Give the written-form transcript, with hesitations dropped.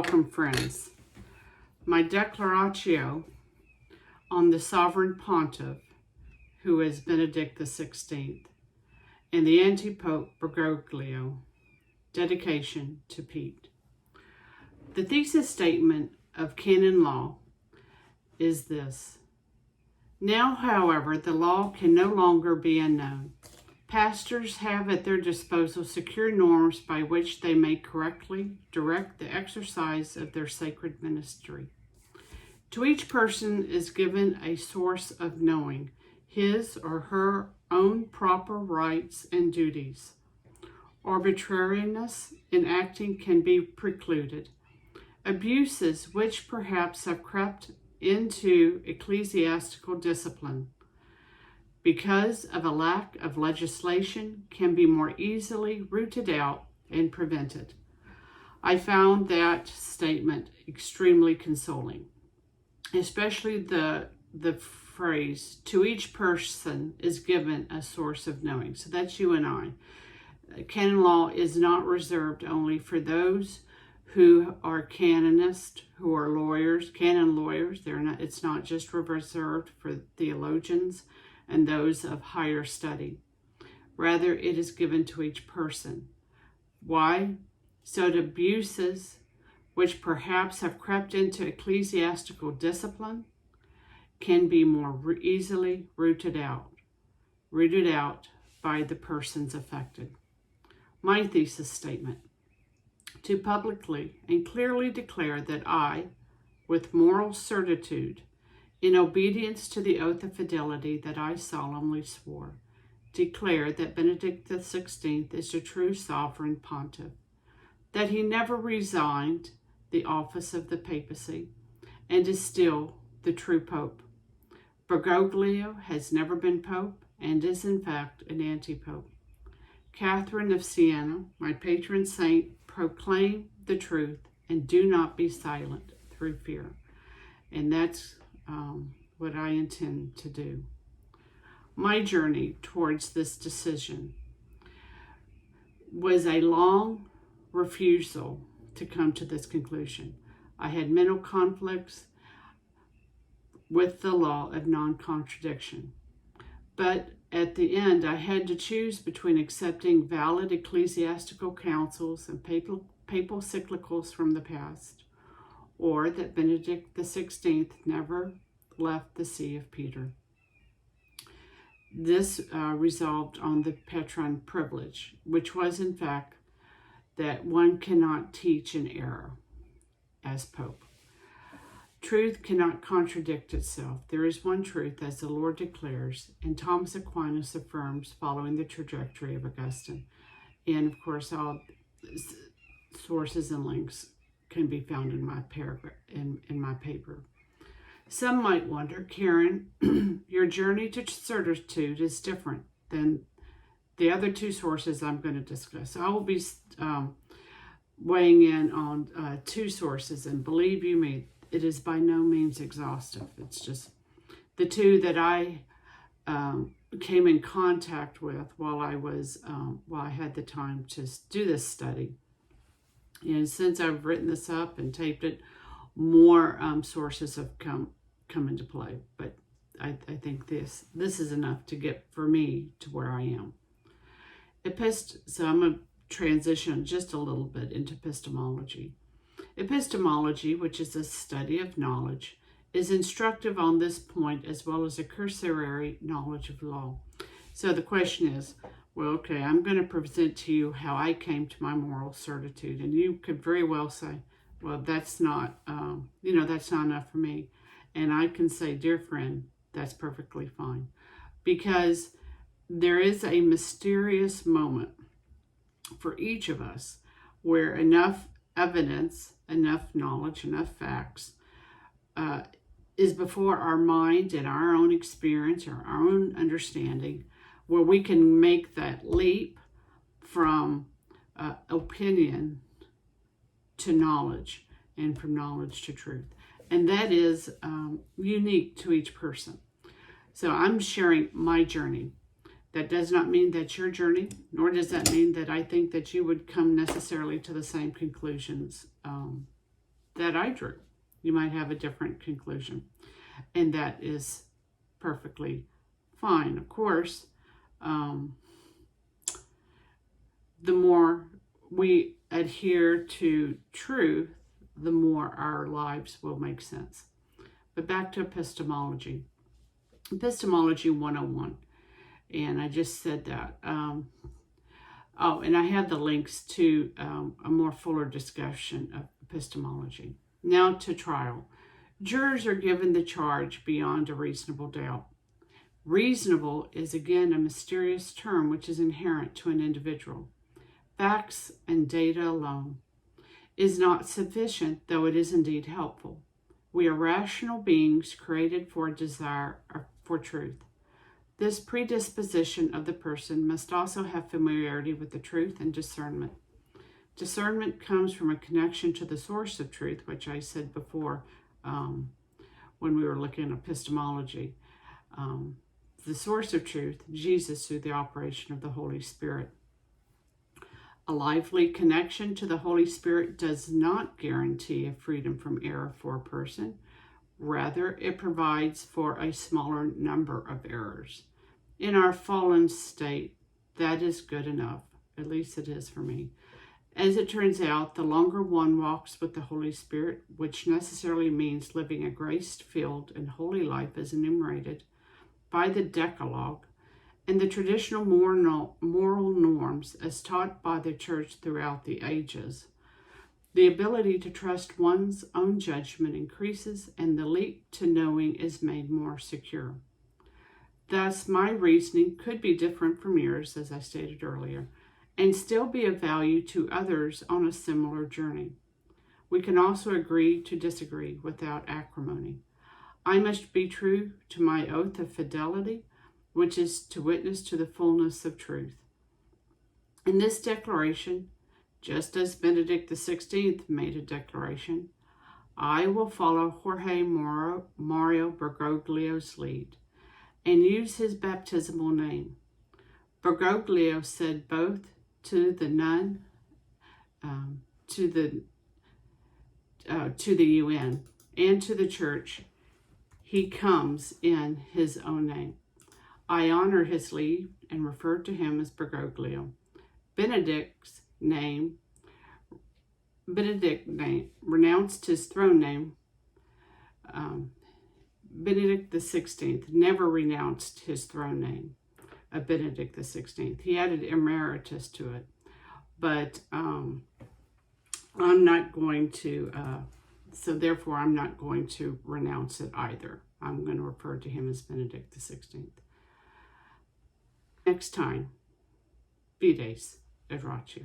Welcome, friends. My Declaratio on the Sovereign Pontiff, who is Benedict XVI, and the Anti-Pope Bergoglio, dedication to Pete. The thesis statement of canon law is this. Now, however, the law can no longer be unknown. Pastors have at their disposal secure norms by which they may correctly direct the exercise of their sacred ministry. To each person is given a source of knowing his or her own proper rights and duties. Arbitrariness in acting can be precluded. Abuses which perhaps have crept into ecclesiastical discipline because of a lack of legislation can be more easily rooted out and prevented. I found that statement extremely consoling, especially the phrase, to each person is given a source of knowing. So that's you and I. Canon law is not reserved only for those who are canonists, who are lawyers, canon lawyers. It's not just reserved for theologians and those of higher study. Rather, it is given to each person. Why? So that abuses which perhaps have crept into ecclesiastical discipline can be more easily rooted out by the persons affected. My thesis statement: to publicly and clearly declare that I, with moral certitude, in obedience to the oath of fidelity that I solemnly swore, declare that Benedict XVI is the true sovereign pontiff, that he never resigned the office of the papacy and is still the true pope. Bergoglio has never been pope and is in fact an anti-pope. Catherine of Siena, my patron saint, proclaim the truth and do not be silent through fear. And that's what I intend to do. My journey towards this decision was a long refusal to come to this conclusion. I had mental conflicts with the law of non-contradiction. But at the end, I had to choose between accepting valid ecclesiastical councils and papal cyclicals from the past, or that Benedict XVI never left the See of Peter. This resolved on the patron privilege, which was in fact that one cannot teach in error as Pope. Truth cannot contradict itself. There is one truth, as the Lord declares, and Thomas Aquinas affirms, following the trajectory of Augustine. And of course, all sources and links can be found in my paragraph, in my paper. Some might wonder, Karen, your journey to certitude is different than the other two sources I'm going to discuss. I will be weighing in on two sources, and believe you me, it is by no means exhaustive. It's just the two that I came in contact with while I had the time to do this study. And since I've written this up and taped it, more sources have come into play. But I think this is enough to get for me to where I am. So I'm going to transition just a little bit into epistemology. Epistemology, which is a study of knowledge, is instructive on this point as well as a cursory knowledge of law. So the question is, well, okay, I'm going to present to you how I came to my moral certitude. And you could very well say, well, that's not, that's not enough for me. And I can say, dear friend, that's perfectly fine. Because there is a mysterious moment for each of us where enough evidence, enough knowledge, enough facts is before our mind and our own experience or our own understanding, where we can make that leap from opinion to knowledge and from knowledge to truth. And that is unique to each person. So I'm sharing my journey. That does not mean that's your journey, nor does that mean that I think that you would come necessarily to the same conclusions that I drew. You might have a different conclusion, and that is perfectly fine. Of course, the more we adhere to truth, the more our lives will make sense. But back to epistemology. Epistemology 101. And I just said that. And I have the links to a more fuller discussion of epistemology. Now to trial. Jurors are given the charge beyond a reasonable doubt. Reasonable is again a mysterious term which is inherent to an individual. Facts and data alone is not sufficient, though it is indeed helpful. We are rational beings created for a desire for truth. This predisposition of the person must also have familiarity with the truth and discernment. Discernment comes from a connection to the source of truth, which I said before when we were looking at epistemology. The source of truth, Jesus, through the operation of the Holy Spirit. A lively connection to the Holy Spirit does not guarantee a freedom from error for a person. Rather, it provides for a smaller number of errors. In our fallen state, that is good enough. At least it is for me. As it turns out, the longer one walks with the Holy Spirit, which necessarily means living a grace-filled and holy life as enumerated by the Decalogue, and the traditional moral norms as taught by the Church throughout the ages, the ability to trust one's own judgment increases and the leap to knowing is made more secure. Thus, my reasoning could be different from yours, as I stated earlier, and still be of value to others on a similar journey. We can also agree to disagree without acrimony. I must be true to my oath of fidelity, which is to witness to the fullness of truth. In this declaration, just as Benedict XVI made a declaration, I will follow Jorge Mario Bergoglio's lead and use his baptismal name. Bergoglio said both to the nun, to the UN, and to the Church, he comes in his own name. I honor his lead and refer to him as Bergoglio. Benedict renounced his throne name. Benedict XVI never renounced his throne name of Benedict XVI. He added emeritus to it, but I'm not going to, so therefore I'm not going to renounce it either. I'm going to refer to him as Benedict XVI. Next time, Fides et Ratio.